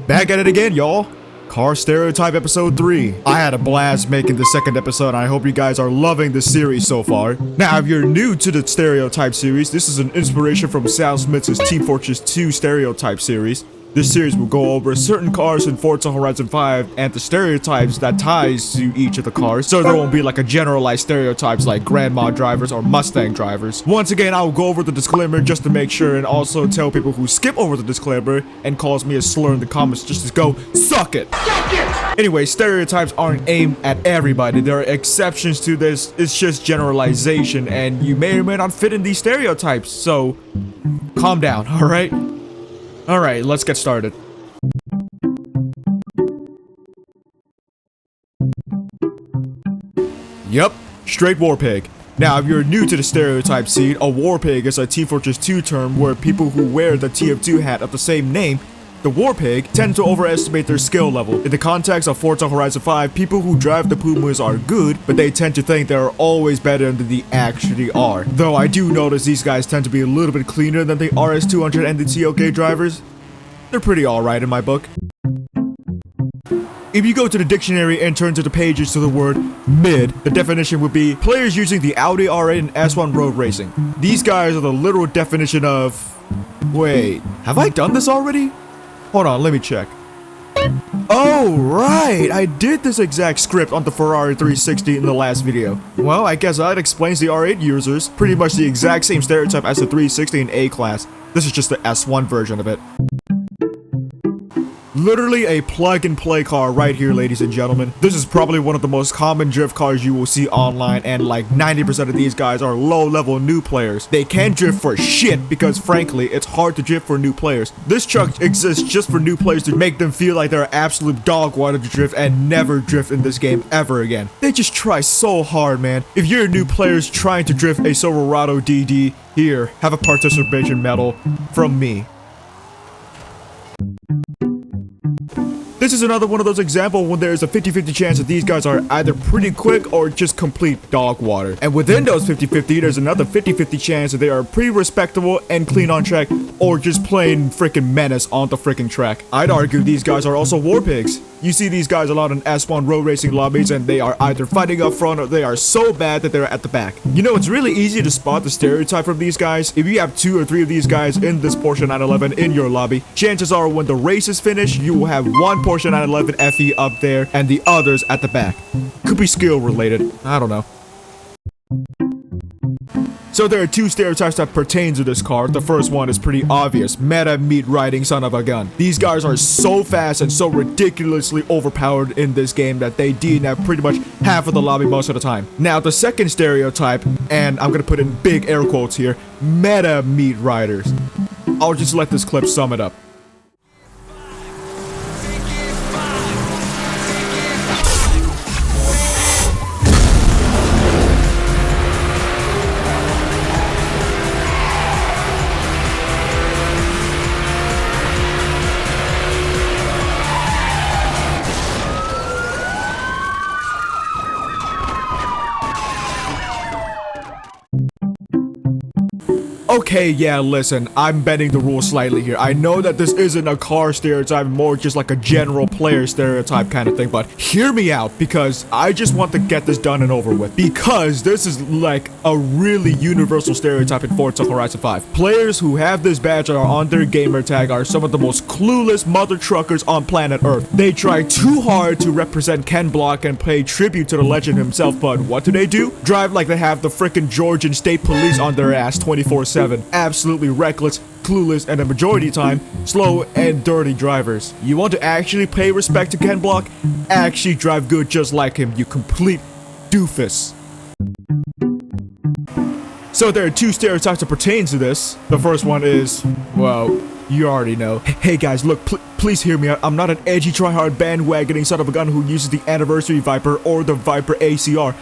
Back at it again, y'all. Car Stereotype episode 3. I had a blast making the second episode, and I hope you guys are loving the series so far. Now, if you're new to the Stereotype series, this is an inspiration from SoundSmith's Team Fortress 2 Stereotype series. This series will go over certain cars in Forza Horizon 5 and the stereotypes that ties to each of the cars, so there won't be like a generalized stereotypes like grandma drivers or Mustang drivers. Once again, I will go over the disclaimer just to make sure, and also tell people who skip over the disclaimer and calls me a slur in the comments just to go, suck it! Anyway, stereotypes aren't aimed at everybody. There are exceptions to this. It's just generalization, and you may or may not fit in these stereotypes, so calm down, alright? Alright, let's get started. Yep, straight war pig. Now, if you're new to the stereotype scene, a war pig is a Team Fortress 2 term where people who wear the TF2 hat of the same name, the war pig, tend to overestimate their skill level. In the context of Forza Horizon 5, people who drive the Pumas are good, but they tend to think they're always better than they actually are. Though I do notice these guys tend to be a little bit cleaner than the RS200 and the TOK drivers. They're pretty alright in my book. If you go to the dictionary and turn to the pages to the word mid, the definition would be players using the Audi R8 and S1 road racing. These guys are the literal definition of... Wait, have I done this already? Hold on, let me check. Oh, right! I did this exact script on the Ferrari 360 in the last video. Well, I guess that explains the R8 users. Pretty much the exact same stereotype as the 360 in A-Class. This is just the S1 version of it. Literally a plug-and-play car right here, ladies and gentlemen. This is probably one of the most common drift cars you will see online, and like 90% of these guys are low-level new players. They can't drift for shit because, frankly, it's hard to drift for new players. This truck exists just for new players to make them feel like they're absolute dog water to drift and never drift in this game ever again. They just try so hard, man. If you're a new player trying to drift a Silverado DD, here, have a participation medal from me. This is another one of those examples when there's a 50-50 chance that these guys are either pretty quick or just complete dog water. And within those 50-50, there's another 50-50 chance that they are pretty respectable and clean on track, or just plain freaking menace on the freaking track. I'd argue these guys are also war pigs. You see these guys a lot in S1 road racing lobbies, and they are either fighting up front or they are so bad that they're at the back. You know, it's really easy to spot the stereotype from these guys. If you have 2 or 3 of these guys in this Porsche 911 in your lobby, chances are when the race is finished, you will have one Porsche 911 FE up there and the others at the back. Could be skill related. I don't know. So there are 2 stereotypes that pertain to this car. The first one is pretty obvious. Meta meat riding son of a gun. These guys are so fast and so ridiculously overpowered in this game that they DNF pretty much half of the lobby most of the time. Now the second stereotype, and I'm gonna put in big air quotes here, meta meat riders. I'll just let this clip sum it up. Okay, yeah, listen, I'm bending the rules slightly here. I know that this isn't a car stereotype, more just like a general player stereotype kind of thing, but hear me out, because I just want to get this done and over with. Because this is like a really universal stereotype in Forza Horizon 5. Players who have this badge or on their gamer tag are some of the most clueless mother truckers on planet Earth. They try too hard to represent Ken Block and pay tribute to the legend himself, but what do? Drive like they have the frickin' Georgian State Police on their ass 24/7. Absolutely reckless, clueless, and a majority time, slow and dirty drivers. You want to actually pay respect to Ken Block? Actually drive good just like him, you complete doofus. So there are 2 stereotypes that pertain to this. The first one is, well, you already know. Hey guys, look, please hear me out. I'm not an edgy tryhard bandwagoning son of a gun who uses the Anniversary Viper or the Viper ACR.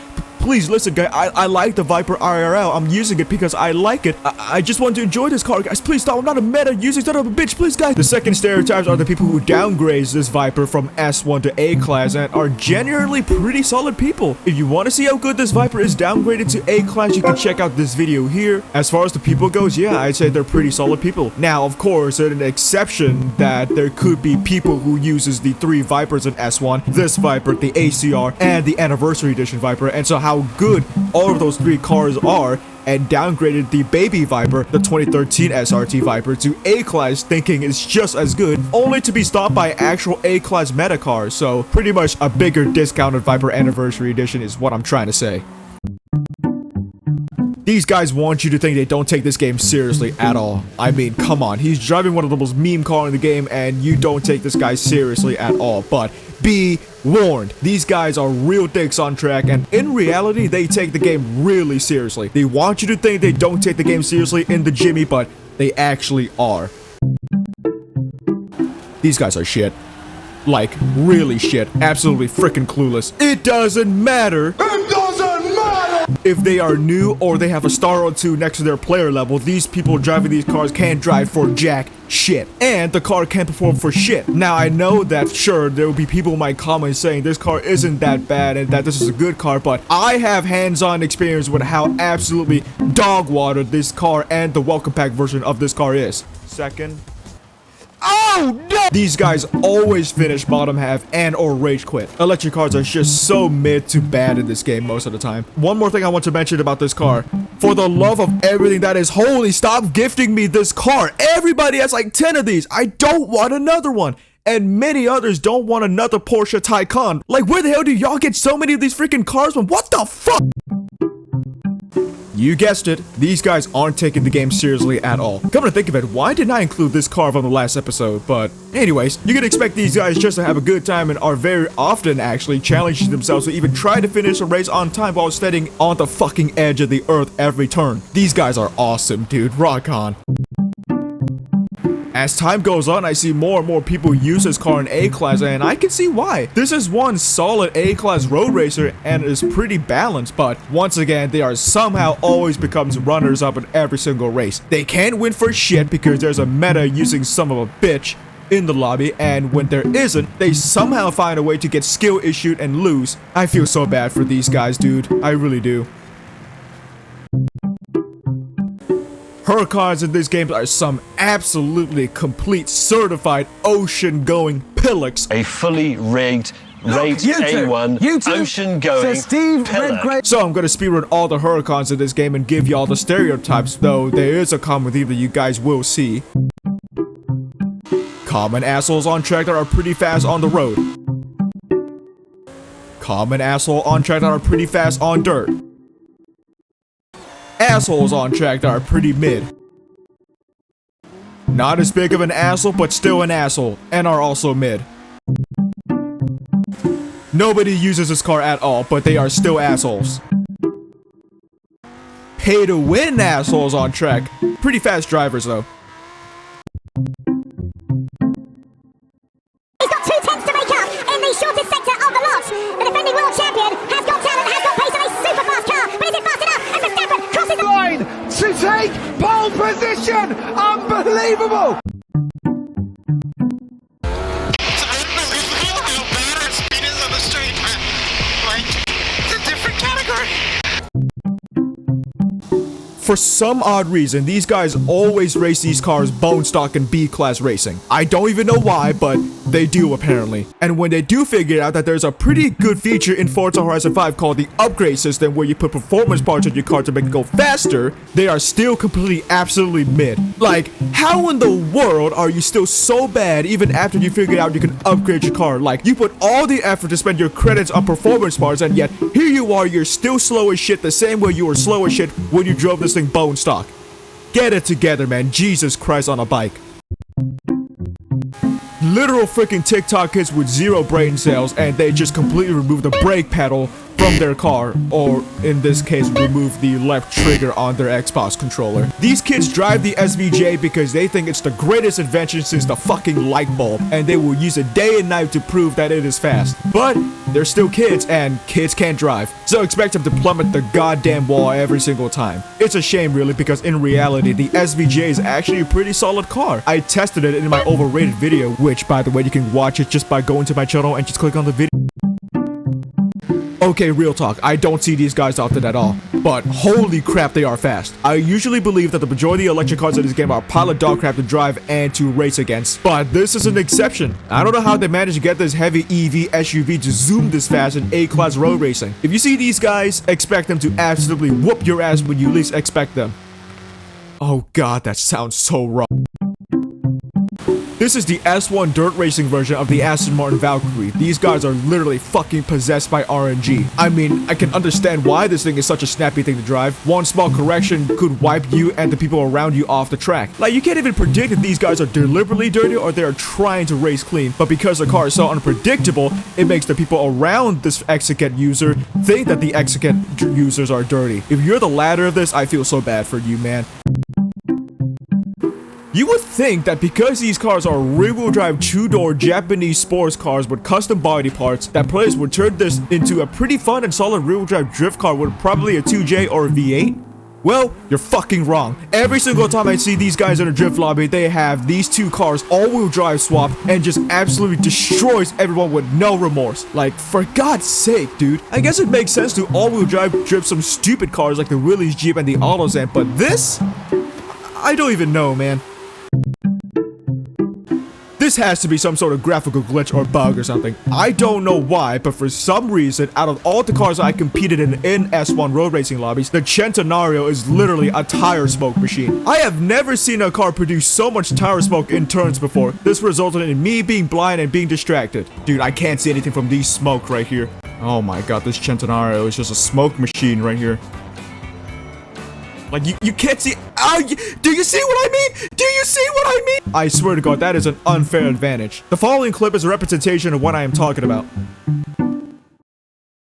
please listen, guys. I like the Viper IRL. I'm using it because I like it. I just want to enjoy this car, guys. Please stop. I'm not a meta using son of a bitch. Please, guys. The second stereotypes are the people who downgrade this Viper from S1 to A class and are genuinely pretty solid people. If you want to see how good this Viper is downgraded to A class, you can check out this video here. As far as the people goes, yeah, I'd say they're pretty solid people. Now, of course, there's an exception that there could be people who uses the 3 Vipers in S1, this Viper, the ACR, and the Anniversary Edition Viper, and so how good all of those 3 cars are, and downgraded the baby Viper, the 2013 SRT Viper, to A-Class thinking it's just as good, only to be stopped by actual A-Class meta cars. So pretty much a bigger discounted Viper Anniversary Edition is what I'm trying to say. These guys want you to think they don't take this game seriously at all. I mean, come on, he's driving one of the most meme cars in the game and you don't take this guy seriously at all. But be warned, these guys are real dicks on track, and in reality, they take the game really seriously. They want you to think they don't take the game seriously in the Jimny, but they actually are. These guys are shit. Like, really shit. Absolutely freaking clueless. It doesn't matter. If they are new or they have a star or 2 next to their player level, these people driving these cars can't drive for jack shit. And the car can't perform for shit. Now, I know that, sure, there will be people in my comments saying this car isn't that bad and that this is a good car, but I have hands-on experience with how absolutely dog-watered this car and the welcome pack version of this car is. Second. Oh no! These guys always finish bottom half and or rage quit. Electric cars are just so mid to bad in this game most of the time. One more thing I want to mention about this car. For the love of everything that is holy, stop gifting me this car. Everybody has like 10 of these. I don't want another one. And many others don't want another Porsche Taycan. Like, where the hell do y'all get so many of these freaking cars from? What the fuck? You guessed it, these guys aren't taking the game seriously at all. Come to think of it, why didn't I include this car from the last episode? But anyways, you can expect these guys just to have a good time and are very often actually challenging themselves to even try to finish a race on time while standing on the fucking edge of the earth every turn. These guys are awesome, dude. Rock on. As time goes on, I see more and more people use this car in A-Class, and I can see why. This is one solid A-Class road racer and is pretty balanced, but once again, they are somehow always becomes runners-up in every single race. They can't win for shit because there's a meta using son of a bitch in the lobby, and when there isn't, they somehow find a way to get skill issued and lose. I feel so bad for these guys, dude. I really do. Huracans in this game are some absolutely complete certified ocean-going pillocks. A fully rigged, rate A1, ocean-going pillar. So I'm gonna speedrun all the Huracans in this game and give y'all the stereotypes, though there is a common theme that you guys will see. Common assholes on track that are pretty fast on the road. Common asshole on track that are pretty fast on dirt. Assholes on track that are pretty mid. Not as big of an asshole, but still an asshole, and are also mid. Nobody uses this car at all, but they are still assholes. Pay to win assholes on track. Pretty fast drivers though. He's got 2 tenths to make up in the shortest sector of the lot. The defending world champion has got talent, has got pace on a super fast car, but is it fast enough? And Verstappen crosses the line to take pole position. Unbelievable. It's unbelievable how bad our speed is on the straight, man. Like, it's a different category. For some odd reason, these guys always race these cars bone stock and B-class racing. I don't even know why, but they do apparently. And when they do figure out that there's a pretty good feature in Forza Horizon 5 called the upgrade system where you put performance parts on your car to make it go faster, they are still completely absolutely mid. Like, how in the world are you still so bad even after you figured out you can upgrade your car? Like, you put all the effort to spend your credits on performance parts, and yet here you are, you're still slow as shit the same way you were slow as shit when you drove this thing bone stock. Get it together, man. Jesus Christ on a bike. Literal freaking TikTok kids with 0 brain cells, and they just completely remove the brake pedal from their car, or in this case, remove the left trigger on their Xbox controller. These kids drive the SVJ because they think it's the greatest invention since the fucking light bulb, and they will use it day and night to prove that it is fast. But they're still kids, and kids can't drive, so expect them to plummet the goddamn wall every single time. It's a shame really, because in reality, the SVJ is actually a pretty solid car. I tested it in my overrated video, which by the way, you can watch it just by going to my channel and just click on the video. Okay, real talk, I don't see these guys often at all, but holy crap, they are fast. I usually believe that the majority of electric cars in this game are pilot dog crap to drive and to race against, but this is an exception. I don't know how they managed to get this heavy EV SUV to zoom this fast in A-class road racing. If you see these guys, expect them to absolutely whoop your ass when you least expect them. Oh god, that sounds so wrong. This is the S1 dirt racing version of the Aston Martin Valkyrie. These guys are literally fucking possessed by RNG. I mean, I can understand why this thing is such a snappy thing to drive. One small correction could wipe you and the people around you off the track. Like, you can't even predict if these guys are deliberately dirty or they are trying to race clean. But because the car is so unpredictable, it makes the people around this execute user think that the execute users are dirty. If you're the latter of this, I feel so bad for you, man. You would think that because these cars are rear-wheel drive two-door Japanese sports cars with custom body parts, that players would turn this into a pretty fun and solid rear-wheel drive drift car with probably a 2J or a V8? Well, you're fucking wrong. Every single time I see these guys in a drift lobby, they have these two cars all-wheel drive swap and just absolutely destroys everyone with no remorse. Like, for God's sake, dude. I guess it makes sense to all-wheel drive drift some stupid cars like the Willys Jeep and the Autozan, but this? I don't even know, man. This has to be some sort of graphical glitch or bug or something. I don't know why, but for some reason, out of all the cars I competed in S1 road racing lobbies, the Centenario is literally a tire smoke machine. I have never seen a car produce so much tire smoke in turns before. This resulted in me being blind and being distracted. Dude, I can't see anything from these smoke right here. Oh my god, this Centenario is just a smoke machine right here. Like, you can't see. Do you see what I mean? Do you see what I mean? I swear to God, that is an unfair advantage. The following clip is a representation of what I am talking about.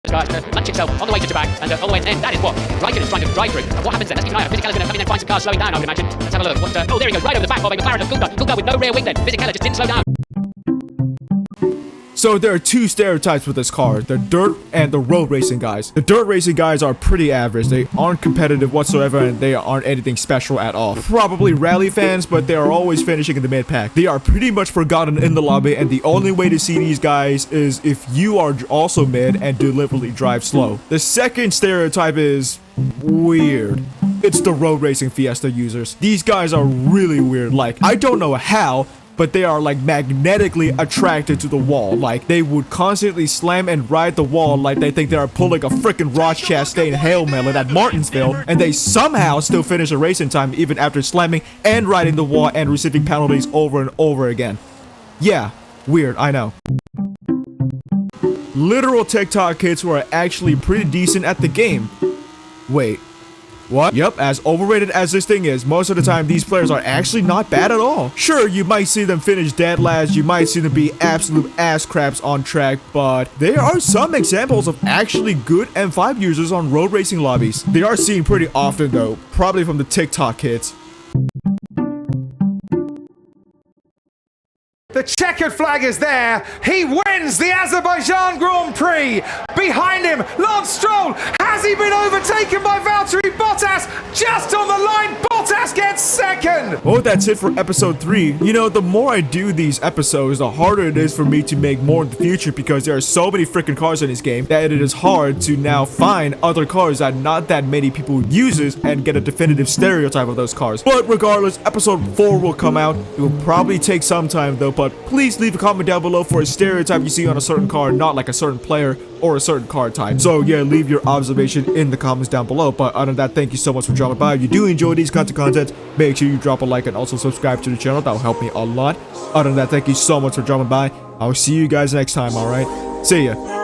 Lunch itself on the way to Japan, and all the way, and that is what Riken is trying to drive through. And what happens then? Let's keep an eye out. Physicella is going to come in and find some cars slowing down, I would imagine. Let's have a look. Oh, there he goes, right over the back of a McLaren of Gunga with no rear wing then. Physicella just didn't slow down. So there are two stereotypes with this car, the dirt and the road racing guys. The dirt racing guys are pretty average. They aren't competitive whatsoever and they aren't anything special at all. Probably rally fans, but they are always finishing in the mid-pack. They are pretty much forgotten in the lobby, and the only way to see these guys is if you are also mid and deliberately drive slow. The second stereotype is weird. It's the road racing Fiesta users. These guys are really weird. Like, I don't know how, but they are like magnetically attracted to the wall. Like, they would constantly slam and ride the wall like they think they are pulling a freaking Ross Chastain Hail Melon at Martinsville, and they somehow still finish a race in time even after slamming and riding the wall and receiving penalties over and over again. Yeah, weird, I know. Literal TikTok kids who are actually pretty decent at the game. Wait. What? Yep, as overrated as this thing is, most of the time these players are actually not bad at all. Sure, you might see them finish dead last, you might see them be absolute ass craps on track, but there are some examples of actually good M5 users on road racing lobbies. They are seen pretty often though, probably from the TikTok kids. The checkered flag is there. He wins the Azerbaijan Grand Prix. Behind him, Lance Stroll. Has he been overtaken by Valtteri Bottas? Just on the line, Bottas gets second. Well, that's it for episode 3. You know, the more I do these episodes, the harder it is for me to make more in the future because there are so many freaking cars in this game that it is hard to now find other cars that not that many people uses and get a definitive stereotype of those cars. But regardless, episode 4 will come out. It will probably take some time though, but please leave a comment down below for a stereotype you see on a certain car, not like a certain player or a certain car type. So yeah, leave your observation in the comments down below. But other than that, thank you so much for dropping by. If you do enjoy these kinds of content, make sure you drop a like and also subscribe to the channel. That will help me a lot. Other than that, thank you so much for dropping by. I'll see you guys next time, alright? See ya.